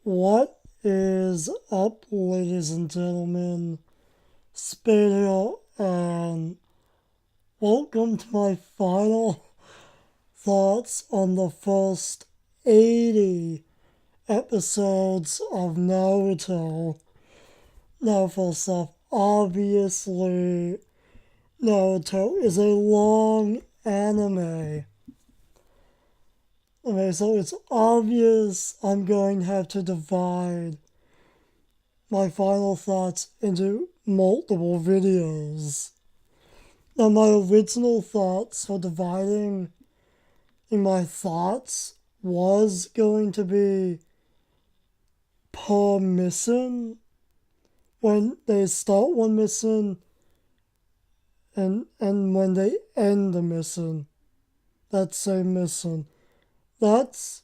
What is up, ladies and gentlemen? Spade here, and welcome to my final thoughts on the first 80 episodes of Naruto. Now, first off, obviously, Naruto is a long anime. Okay, so it's obvious I'm going to have to divide my final thoughts into multiple videos. Now, my original thoughts for dividing in my thoughts was going to be per mission when they start one mission and when they end the mission, that same mission. That's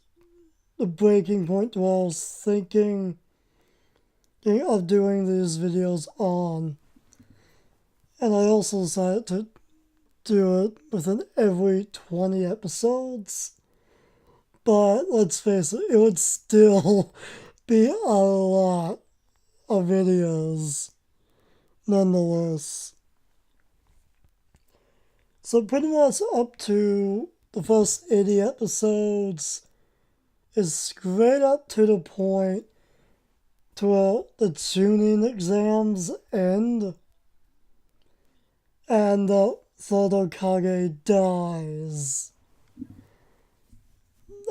the breaking point where I was thinking of doing these videos on. And I also decided to do it within every 20 episodes. But let's face it, it would still be a lot of videos nonetheless. So pretty much up to the first 80 episodes is straight up to the point to where the tuning exams end and the third Hokage dies.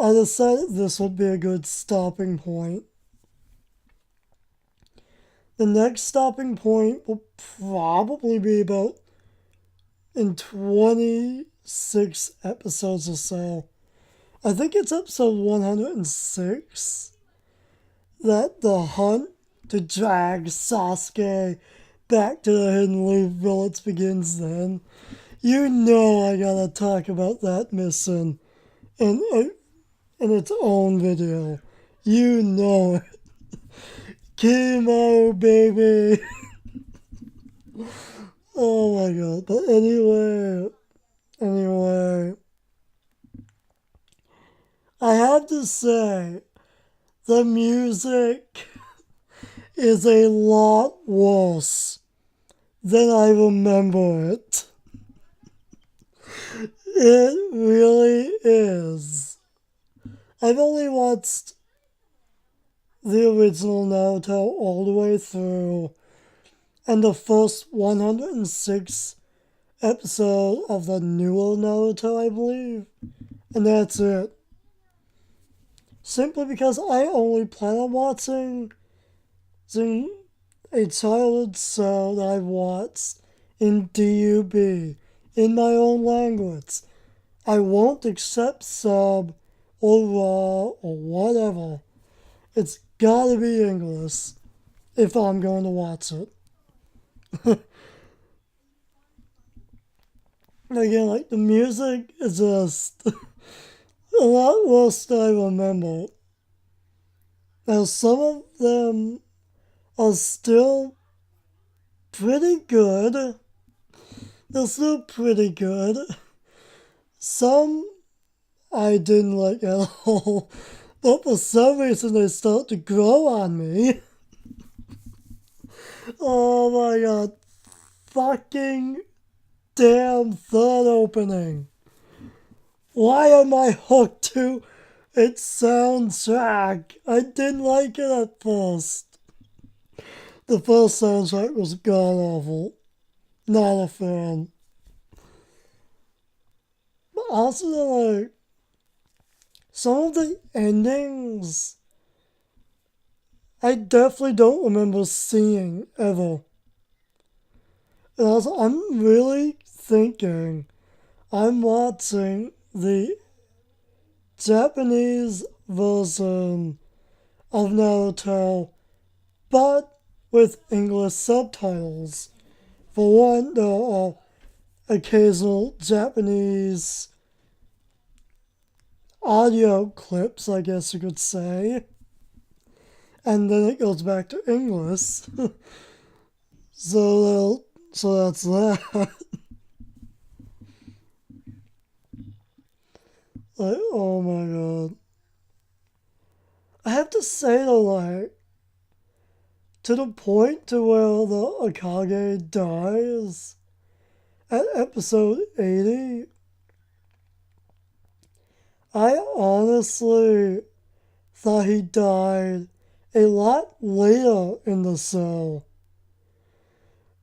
I decided this would be a good stopping point. The next stopping point will probably be about in 26 episodes or so. I think it's episode 106 that the hunt to drag Sasuke back to the Hidden Leaf Village begins then. You know I gotta talk about that mission in its own video. You know it. Chemo, baby. Oh my god. But anyway, I have to say, the music is a lot worse than I remember it. It really is. I've only watched the original Naruto all the way through, and the first 106 episode of the newer Naruto, I believe, and that's it. Simply because I only plan on watching a childhood show that I've watched in DUB, in my own language. I won't accept sub or raw or whatever. It's gotta be English if I'm going to watch it. Again, like, the music is just a lot worse than I remember. Now, some of them are still pretty good. They're still pretty good. Some I didn't like at all, but for some reason they start to grow on me. Oh my god. Fucking damn third opening. Why am I hooked to its soundtrack? I didn't like it at first. The first soundtrack was god awful. Not a fan. But also, like, some of the endings I definitely don't remember seeing ever. And also, I'm really thinking I'm watching the Japanese version of Naruto, but with English subtitles. For one, there are occasional Japanese audio clips, I guess you could say, and then it goes back to English. So that's that. Like, oh my god. I have to say though, like, to the point to where the Akage dies at episode 80, I honestly thought he died a lot later in the show.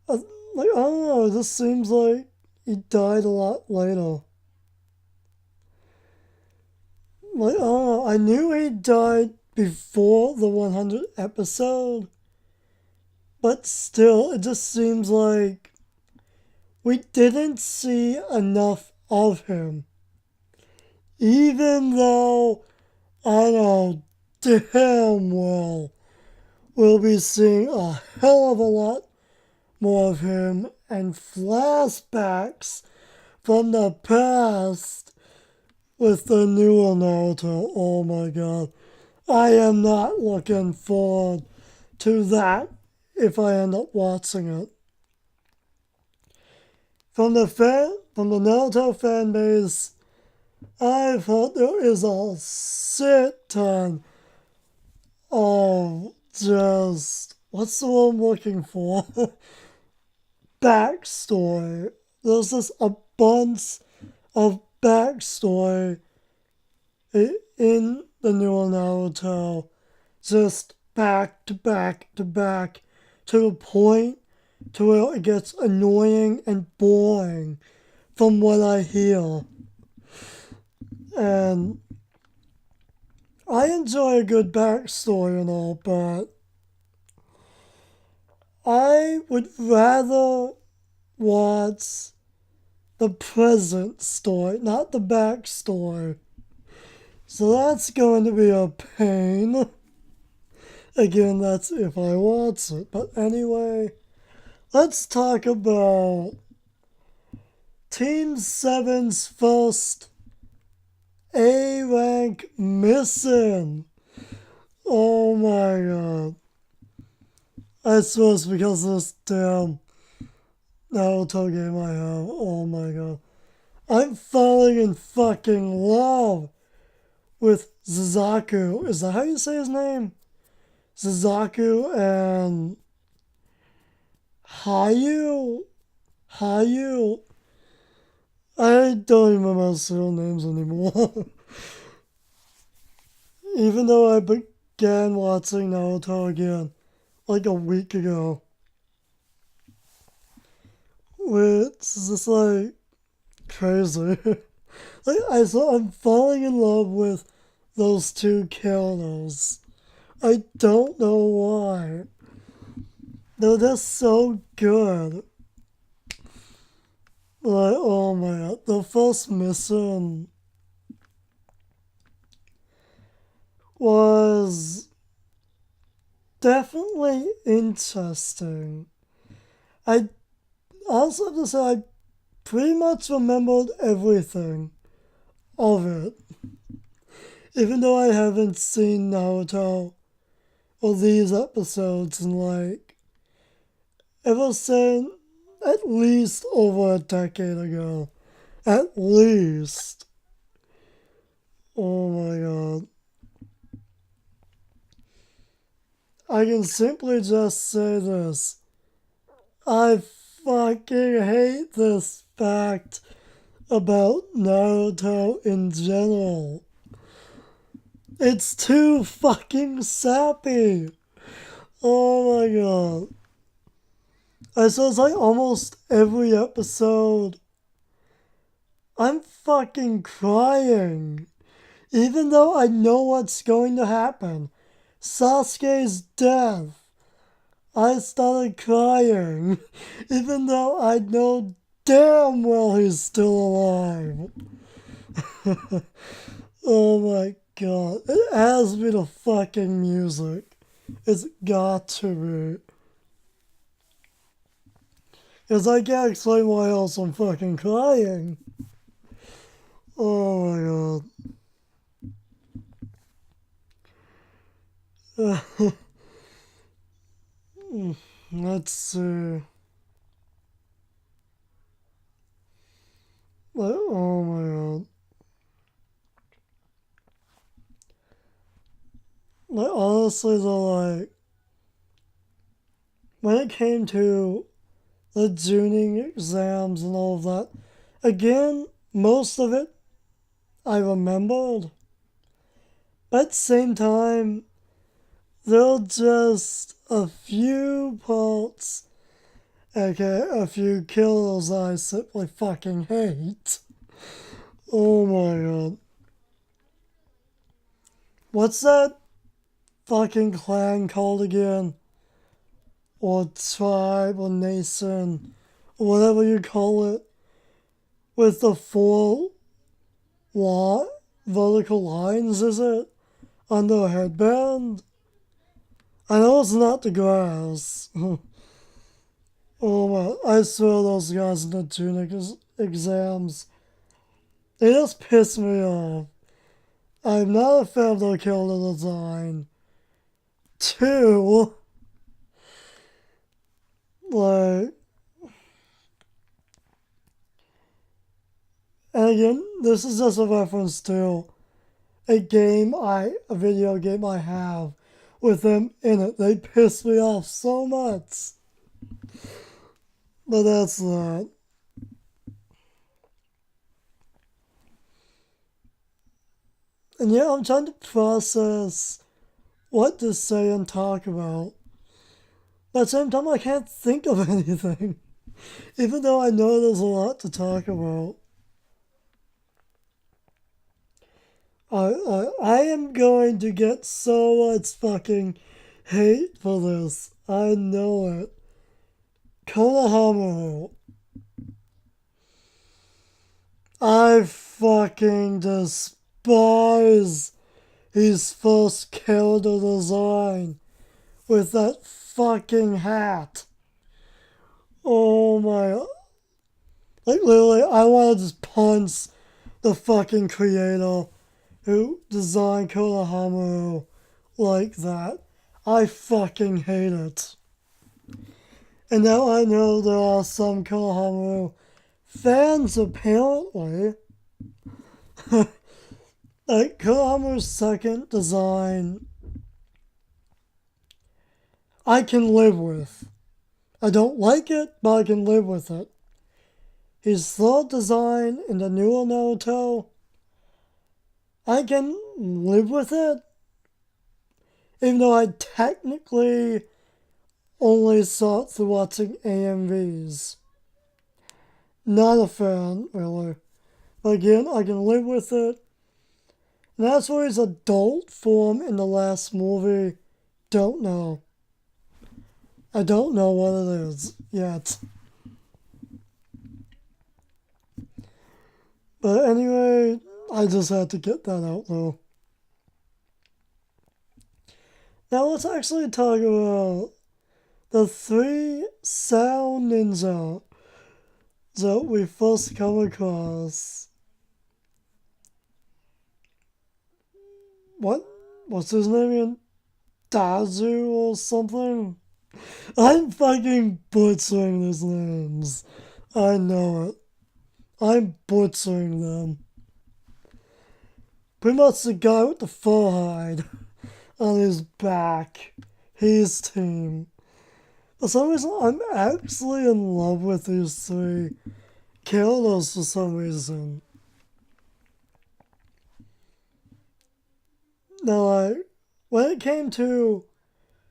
Like, I don't know, it just seems like he died a lot later. Like, I don't know, I knew he died before the 100th episode, but still, it just seems like we didn't see enough of him. Even though I know damn well we'll be seeing a hell of a lot more of him and flashbacks from the past with the newer Naruto. Oh my god. I am not looking forward to that if I end up watching it. From the Naruto fan base, I've heard there is a shit ton of just, what's the word I'm looking for? Backstory. There's just a bunch of backstory in the newer Naruto, just back to back to back, to the point to where it gets annoying and boring from what I hear. And I enjoy a good backstory and all, but I would rather watch the present story, not the backstory. So that's going to be a pain. Again, that's if I watch it. But anyway, let's talk about Team 7's first A rank mission. Oh my god. I swear it's because of this damn Naruto game I have. Oh my god. I'm falling in fucking love with Suzaku. Is that how you say his name? Suzaku and Hayu? Hayu? I don't even remember his real names anymore. Even though I began watching Naruto again like a week ago. It's just like crazy. I'm falling in love with those two characters. I don't know why. They're just so good. Like, oh my god. The first mission was definitely interesting. I also have to say, I pretty much remembered everything of it. Even though I haven't seen Naruto or these episodes in like ever since at least over a decade ago. At least. Oh my god. I can simply just say this. I fucking hate this fact about Naruto in general. It's too fucking sappy. Oh my god. So it's like almost every episode, I'm fucking crying. Even though I know what's going to happen. Sasuke's death. I started crying. Even though I know damn well he's still alive. Oh my god. It has me to fucking music. It's got to be. Because I can't explain why else I'm fucking crying. Oh my god. Let's see. Oh my god. like honestly though, like when it came to the tuning exams and all of that, again, most of it I remembered. But at the same time, there are just a few parts, aka a few kills I simply fucking hate. Oh my god. What's that fucking clan called again? Or tribe or nation, or whatever you call it, with the four vertical lines, is it? On their headband? I know it's not the grass. Oh my, I swear those guys in the tunic exams, they just piss me off. I'm not a fan of their character design. Two, like, and again, this is just a reference to a video game I have with them in it. They piss me off so much. But that's that. And yeah, I'm trying to process what to say and talk about. But at the same time, I can't think of anything. Even though I know there's a lot to talk about. I am going to get so much fucking hate for this. I know it. Konohamaru. I fucking despise his first character design with that fucking hat. Oh my. Like, literally, I want to just punch the fucking creator who designed Konohamaru like that. I fucking hate it. And now I know there are some Konohamaru fans, apparently. Like, Konohamaru's second design, I can live with. I don't like it, but I can live with it. His third design in the newer Naruto, I can live with it. Even though I technically only saw it through watching AMVs. Not a fan, really. But again, I can live with it. And as for his adult form in the last movie, don't know. I don't know what it is yet. But anyway, I just had to get that out though. Now let's actually talk about the 3 sound ninja that we first come across. What's his name again? Dazu or something? I'm fucking butchering these names. I know it. I'm butchering them. Pretty much the guy with the fur hide on his back. His team. For some reason, I'm actually in love with these 3 characters for some reason. Now, like, when it came to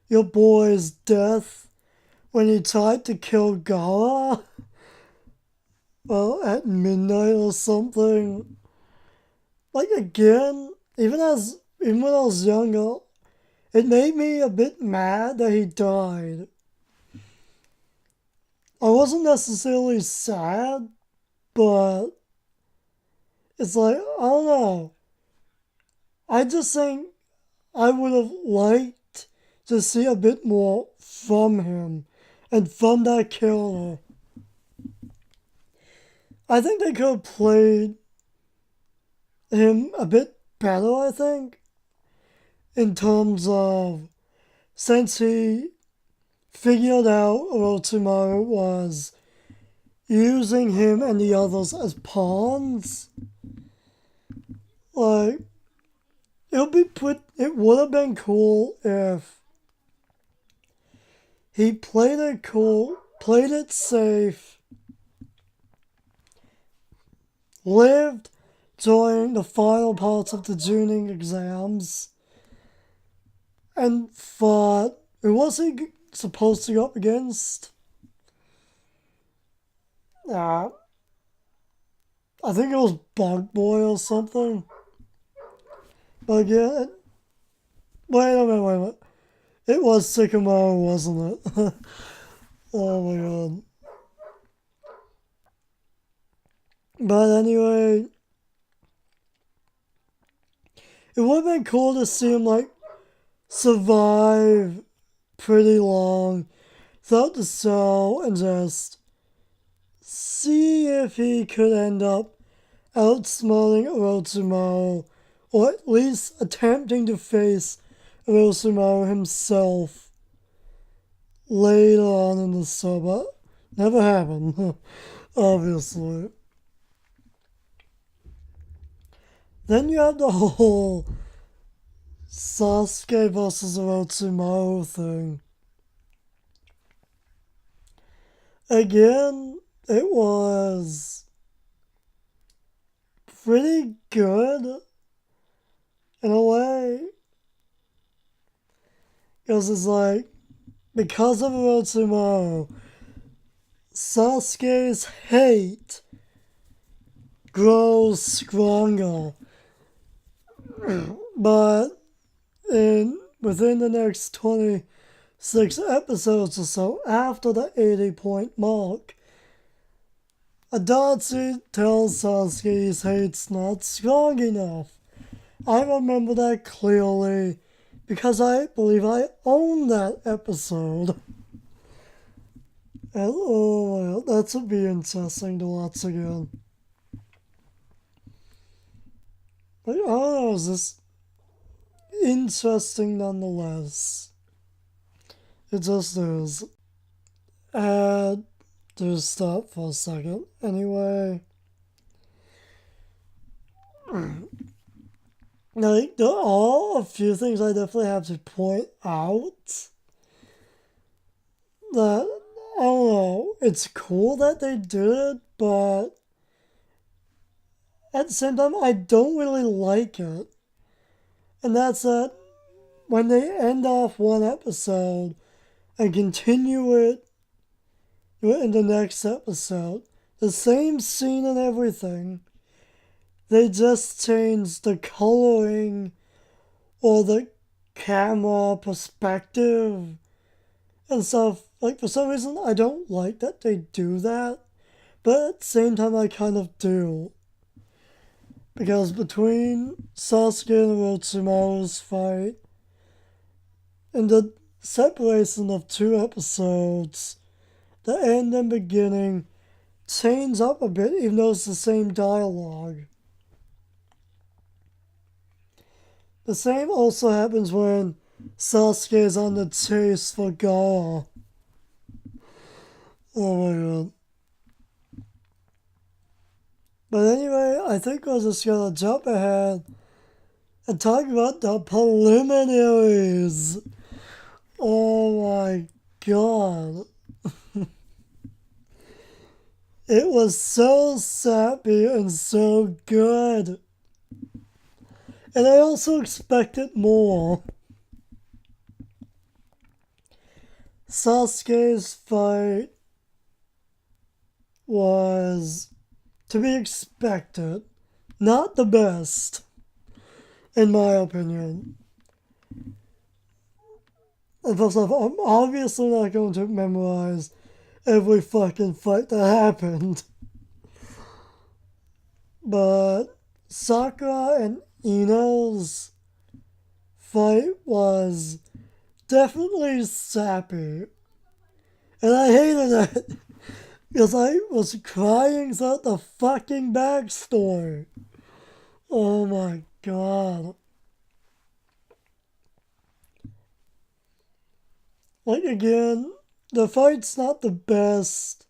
your boy's death, when he tried to kill Gara, well, at midnight or something, like, again, even when I was younger, it made me a bit mad that he died. I wasn't necessarily sad, but it's like, I don't know. I just think I would have liked to see a bit more from him and from that character. I think they could have played him a bit better, I think, in terms of since he figured out Orochimaru was using him and the others as pawns. Like, it would have been cool if he played it cool, played it safe, lived during the final parts of the Juning exams, and fought. Who was he supposed to go up against? I think it was Bug Boy or something. But again, wait a minute. It was Sycamore, wasn't it? Oh my god. But anyway, it would have been cool to see him like survive pretty long throughout the show and just see if he could end up outsmarting Orochimaru, or at least attempting to face Orochimaru himself later on in the show, but never happened, obviously. Then you have the whole Sasuke versus Orochimaru thing. Again, it was pretty good in a way. Because it's like, because of Orochimaru, Sasuke's hate grows stronger. But within the next 26 episodes or so, after the 80-point mark, Adachi tells Sasuke his hate's not strong enough. I remember that clearly because I believe I own that episode. And oh, that would be interesting to watch again. Like, I don't know, is this interesting nonetheless? It just is. And to stop for a second. Anyway, like, there are a few things I definitely have to point out. That, I don't know, it's cool that they did it, but at the same time, I don't really like it. And that's that when they end off one episode and continue it in the next episode, the same scene and everything, they just change the coloring or the camera perspective and stuff. Like, for some reason, I don't like that they do that, but at the same time, I kind of do. Because between Sasuke and Orochimaru's fight and the separation of two episodes, the end and beginning change up a bit, even though it's the same dialogue. The same also happens when Sasuke is on the chase for Gaara. Oh my god. But anyway, I think we're just gonna jump ahead and talk about the preliminaries. Oh my god. It was so sappy and so good. And I also expected more. Sasuke's fight was to be expected. Not the best, in my opinion. And first off, I'm obviously not going to memorize every fucking fight that happened. But Sakura and Ino's fight was definitely sappy. And I hated it. Because I was crying throughout the fucking backstory. Oh my god. Like, again, the fight's not the best.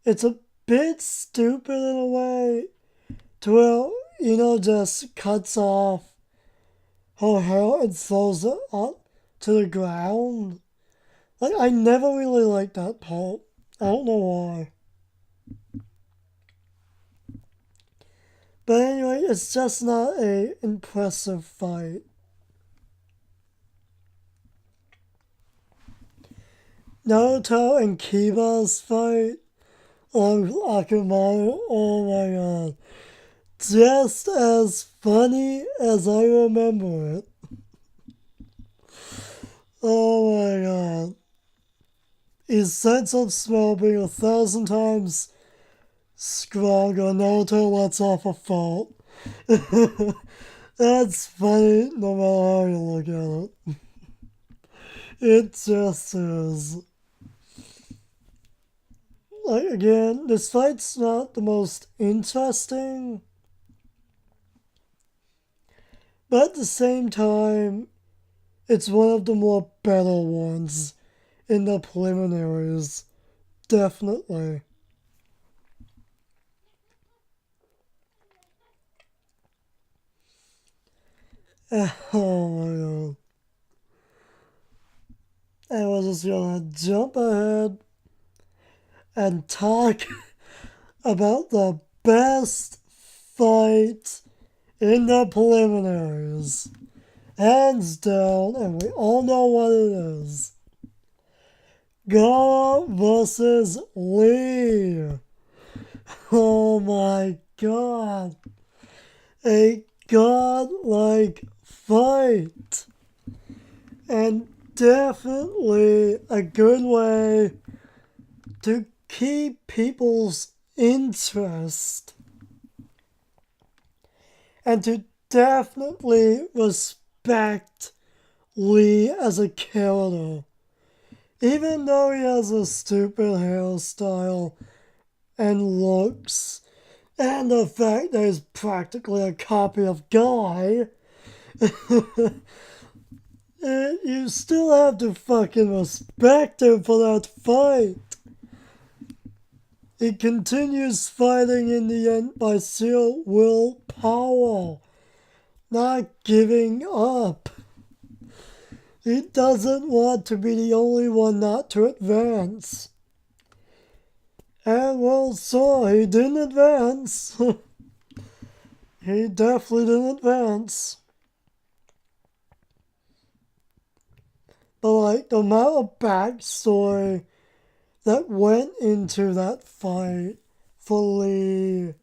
It's a bit stupid in a way. To where, just cuts off her hair and throws it up to the ground. Like, I never really liked that part. I don't know why. But anyway, it's just not a impressive fight. Naruto and Kiba's fight on Akamaru, oh my god. Just as funny as I remember it. Oh my god. His sense of smell being 1,000 times stronger, Naruto lets off a fart. That's funny no matter how you look at it. It just is. Like, again, this fight's not the most interesting, but at the same time, it's one of the more better ones in the preliminaries. Definitely. Oh my god. And we're just gonna jump ahead and talk about the best fight in the preliminaries. Hands down, and we all know what it is. Gara versus Lee. Oh my god. A godlike fight. And definitely a good way to keep people's interest. And to definitely respect Lee as a character. Even though he has a stupid hairstyle and looks, and the fact that he's practically a copy of Guy, you still have to fucking respect him for that fight. He continues fighting in the end by sheer willpower, not giving up. He doesn't want to be the only one not to advance. And well, so he didn't advance. He definitely didn't advance. But like the amount of backstory that went into that fight for Lee,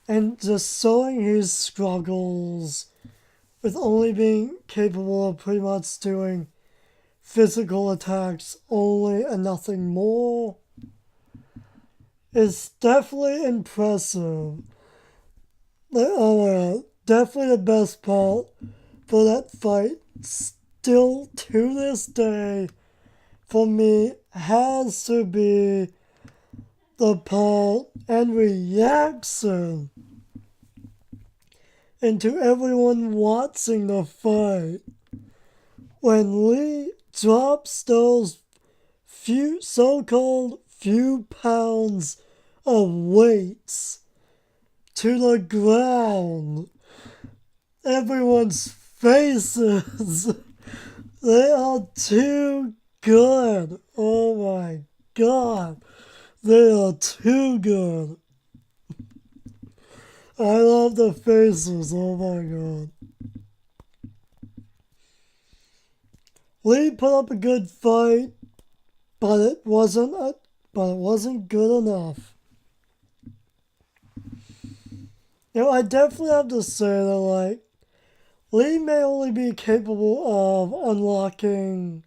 and just showing his struggles with only being capable of pretty much doing physical attacks only and nothing more, is definitely impressive. Like, oh my god, definitely the best part for that fight, still to this day, for me, has to be the part and reaction into everyone watching the fight when Lee drops those few so-called few pounds of weights to the ground. Everyone's faces, they are too good. Oh my god, they are too good. I love the faces, oh my god. Lee put up a good fight, but it wasn't good enough. You know, I definitely have to say that, like, Lee may only be capable of unlocking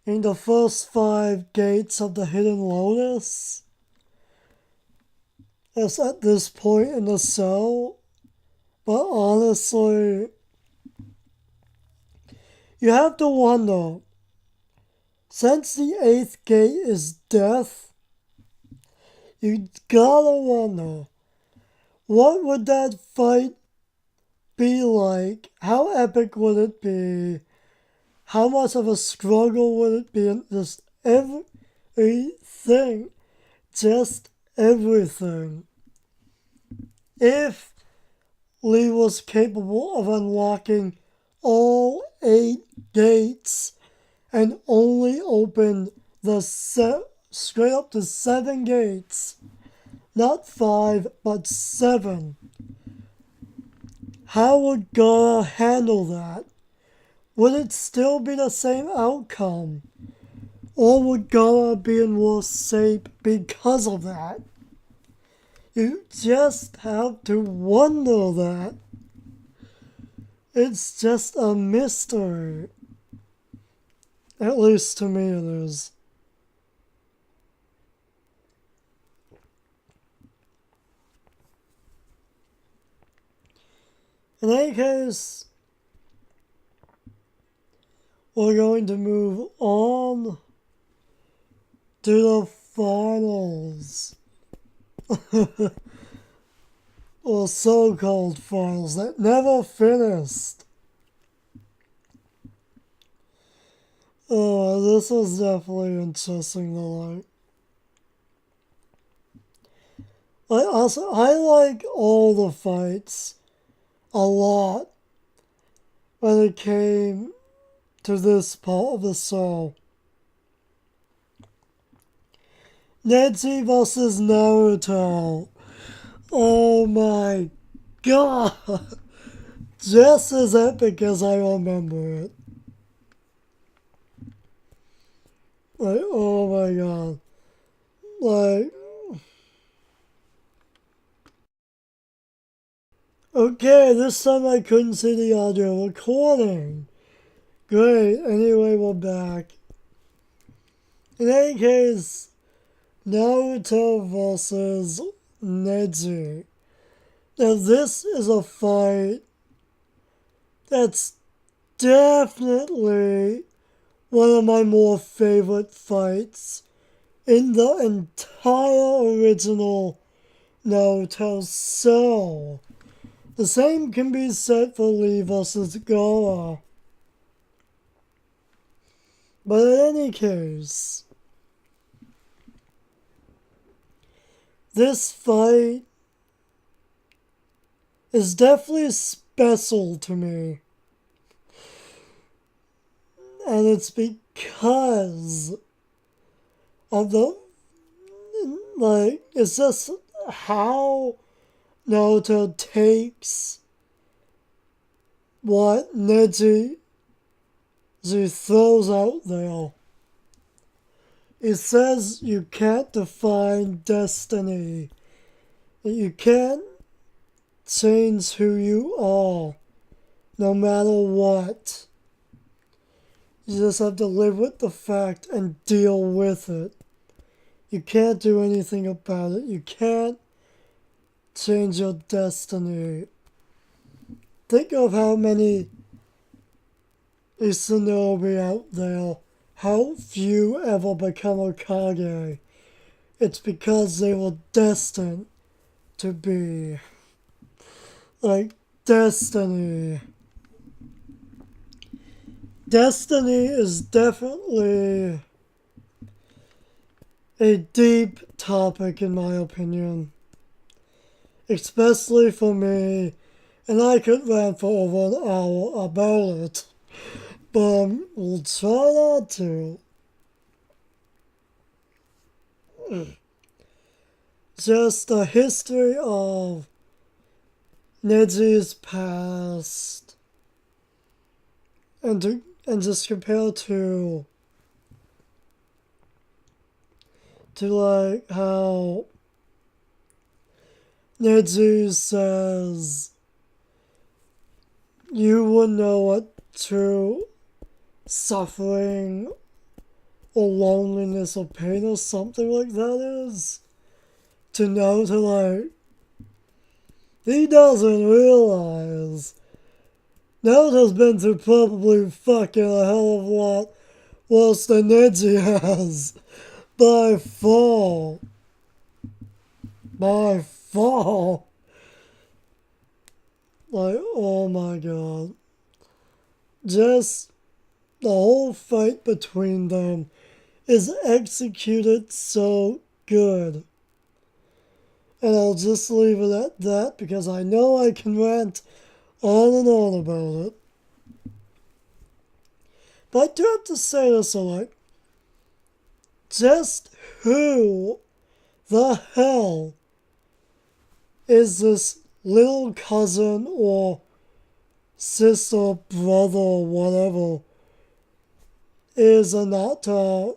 in the first 5 gates of the Hidden Lotus. It's at this point in the show. But honestly, you have to wonder, since the 8th gate is death, you gotta wonder, what would that fight be like? How epic would it be? How much of a struggle would it be? And just everything. Just everything. If Lee was capable of unlocking all 8 gates and only opened the straight up to 7 gates. Not 5, but 7. How would Gara handle that? Would it still be the same outcome? Or would Gara be in worse shape because of that? You just have to wonder that. It's just a mystery. At least to me it is. In any case, we're going to move on to the finals. Or so-called finals that never finished. Oh, this was definitely interesting to like. I like all the fights a lot when it came to this part of the show. Neji versus Naruto. Oh my god! Just as epic as I remember it. Like, oh my god. Like, okay, this time I couldn't see the audio recording. Great, anyway, we're back. In any case, Naruto versus Neji. Now, this is a fight that's definitely one of my more favorite fights in the entire original Naruto show. The same can be said for Lee versus Gara. But in any case, this fight is definitely special to me. And it's because of it's just how Naruto takes what Neji throws out there. He says you can't define destiny. You can't change who you are, no matter what. You just have to live with the fact and deal with it. You can't do anything about it. You can't change your destiny. Think of how many Shinobi out there, how few ever become Hokage. It's because they were destined to be. Like, destiny. Destiny is definitely a deep topic in my opinion. Especially for me, and I could rant for over an hour about it, but we'll try not to. Just the history of Neji's past, and just compare to like how Neji says you would know what true suffering or loneliness or pain or something like that is. To know to like, he doesn't realize Naruto's been through probably fucking a hell of a lot worse than Neji has. By far. By far. Like, oh my god. Just the whole fight between them is executed so good. And I'll just leave it at that because I know I can rant on and on about it. But I do have to say this, like, just who the hell is this little cousin or sister, brother, or whatever, is Anata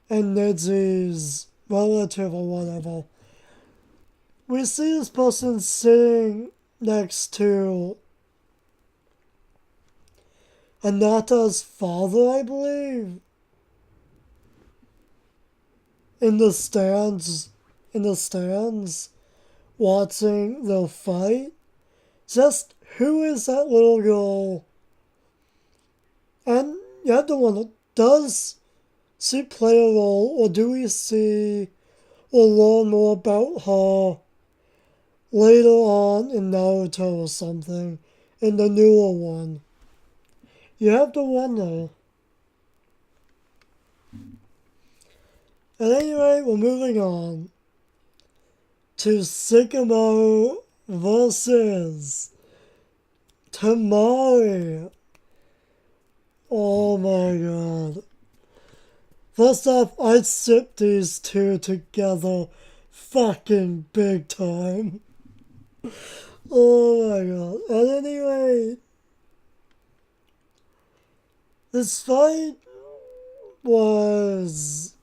and Nedzy's relative or whatever? We see this person sitting next to Anata's father, I believe, in the stands, watching the fight. Just who is that little girl? And you have to wonder, does she play a role, or do we see or learn more about her later on in Naruto or something, in the newer one? You have to wonder. At any rate, we're moving on to Shikamaru versus Tamari. Oh my god. First off, I'd ship these two together fucking big time. Oh my god. At any rate, this fight was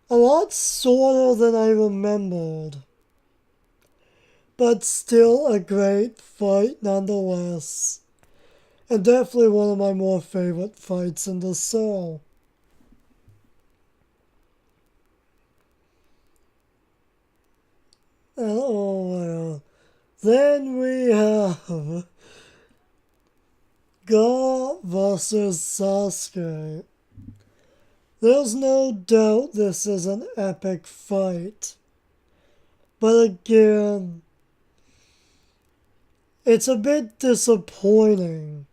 a lot shorter than I remembered, but still a great fight nonetheless, and definitely one of my more favorite fights in the show. And oh my god. Then we have Ga versus Sasuke. There's no doubt this is an epic fight. But again, it's a bit disappointing.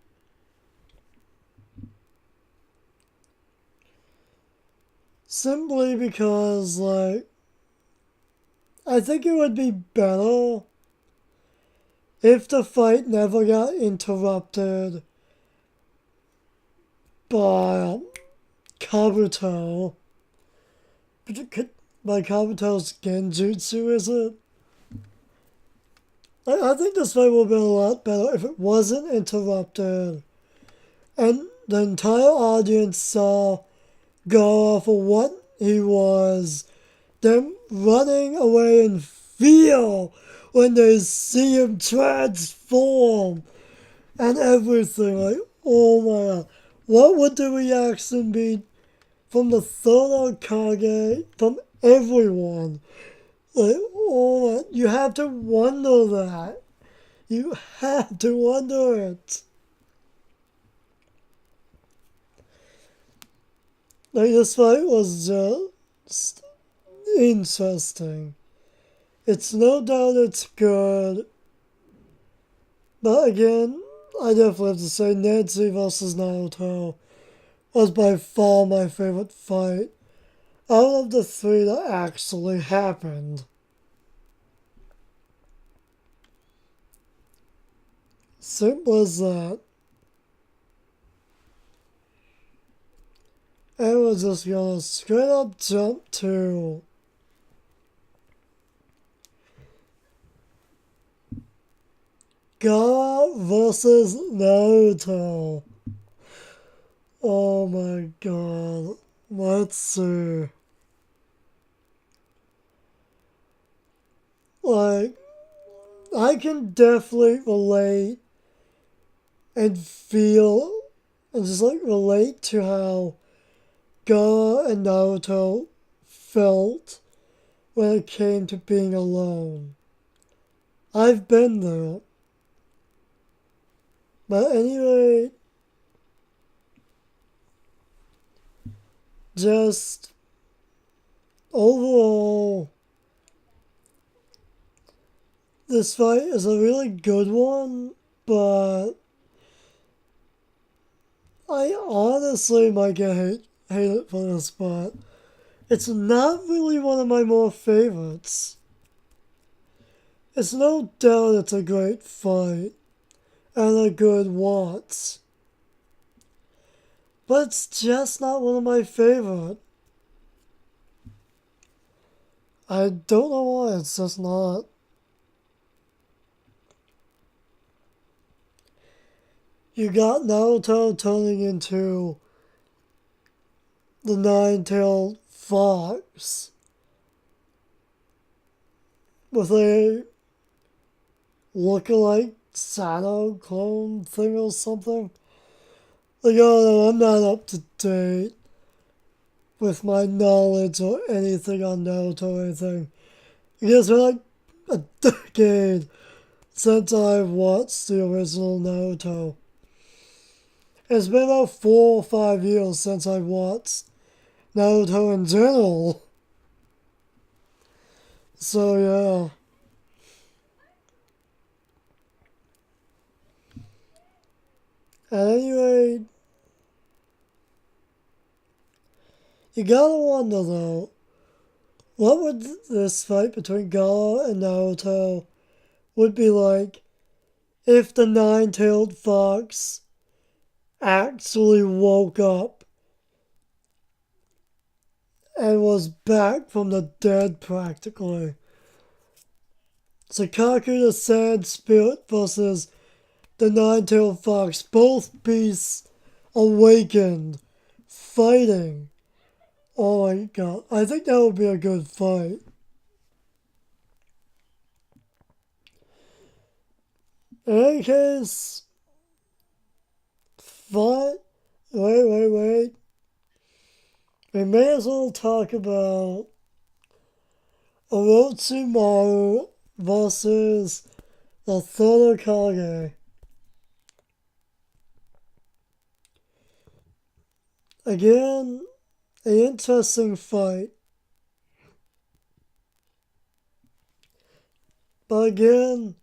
Simply because, like, I think it would be better if the fight never got interrupted by Kabuto. By Kabuto's Genjutsu, is it? I think this fight would have been a lot better if it wasn't interrupted and the entire audience saw Gaara for what he was, them running away in fear when they see him transform and everything. Like, oh my god. What would the reaction be from the third Hokage, from everyone? Like, oh my, you have to wonder that. You have to wonder it. Like, this fight was just interesting. It's no doubt it's good. But again, I definitely have to say Nancy versus Naruto was by far my favorite fight out of the three that actually happened. Simple as that. And we're just gonna straight up jump to Gaara versus Naruto. Oh my god. Let's see. Like, I can definitely relate and feel and just like relate to how Gaara and Naruto felt when it came to being alone. I've been there. But anyway, just overall, this fight is a really good one, but I honestly might get hate it for this, but It's not really one of my more favorites. It's no doubt it's a great fight and a good watch, but it's just not one of my favorite. I don't know why, it's just not. You got Naruto turning into the nine-tailed fox with a look-alike Shadow clone thing or something. Like, oh no, I'm not up to date with my knowledge or anything on Naruto or anything. Because for like a decade since I've watched the original Naruto. It's been about 4 or 5 years since I've watched Naruto in general. So yeah. At any rate, you gotta wonder though, what would this fight between Gaara and Naruto would be like if the nine-tailed fox actually woke up and was back from the dead practically. Sakaku the Sand Spirit versus the nine-tailed fox, both beasts awakened, fighting. Oh my god, I think that would be a good fight. In any case, fight. Wait. We may as well talk about Orochimaru versus the third Hokage. Again, an interesting fight. But again,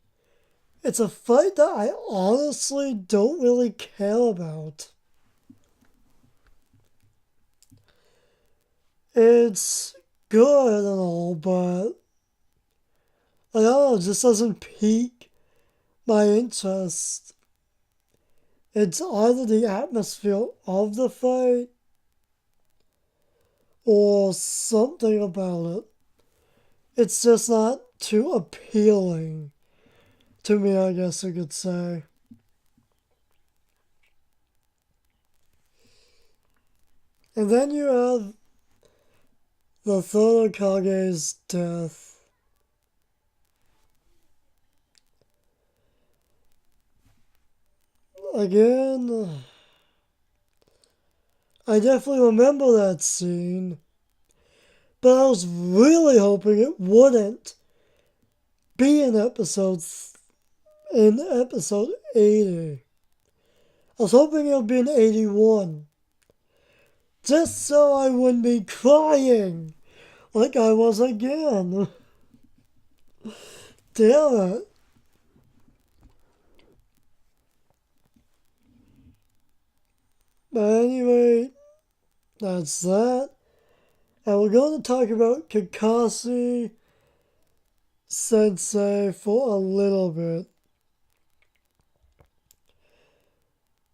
it's a fight that I honestly don't really care about. It's good and all, but I don't know, it just doesn't pique my interest. It's either the atmosphere of the fight or something about it. It's just not too appealing to me, I guess you could say. And then you have the third Hokage's death. Again, I definitely remember that scene, but I was really hoping it wouldn't be in episode 80. I was hoping it would be in 81, just so I wouldn't be crying like I was again. Damn it. But anyway, that's that. And we're going to talk about Kakashi Sensei for a little bit.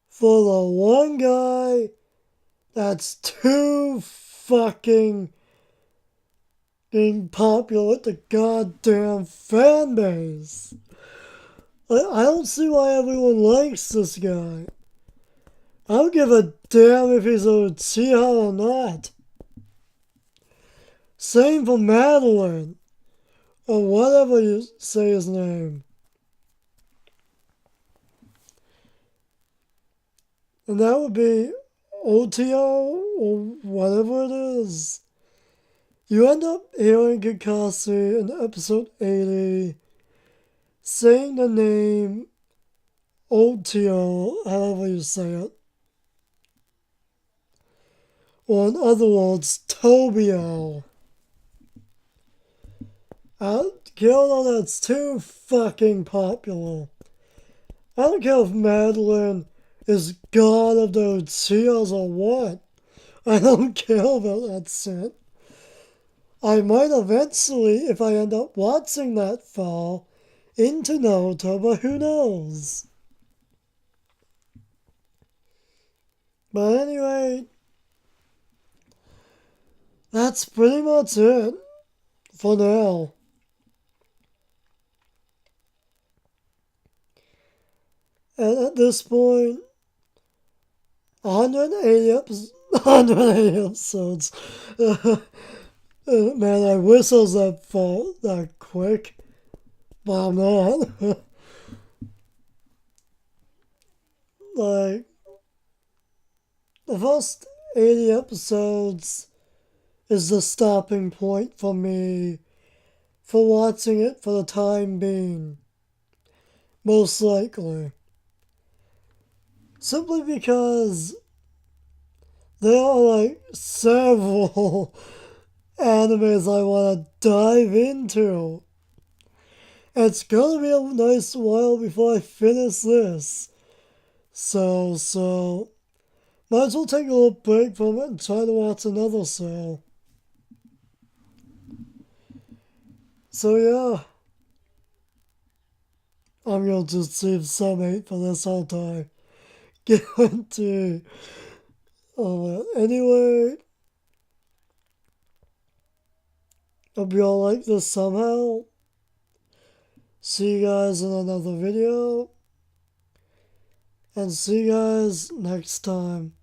For the one guy that's too fucking being popular with the goddamn fan base. I don't see why everyone likes this guy. I don't give a damn if he's a Uchiha or not. Same for Madeline, or whatever you say his name. And that would be OTO, or whatever it is. You end up hearing Kakashi in episode 80 saying the name OTO, however you say it. Or in other words, Tobio. I don't care that it's too fucking popular. I don't care if Madeline is god of the Uchihas or what. I don't care about that shit. I might eventually, if I end up watching that fall, into Naruto, but who knows? But anyway, that's pretty much it for now. And at this point, 180 episodes. Man, I wish I was that quick, but I'm not. Like, the first 80 episodes is the stopping point for me for watching it for the time being. Most likely. Simply because there are like several animes I want to dive into. It's gonna be a nice while before I finish this. So, might as well take a little break from it and try to watch another show. So yeah, I'm gonna just save some 8 for this whole time. Guarantee. Anyway, hope you all like this somehow. See you guys in another video. And see you guys next time.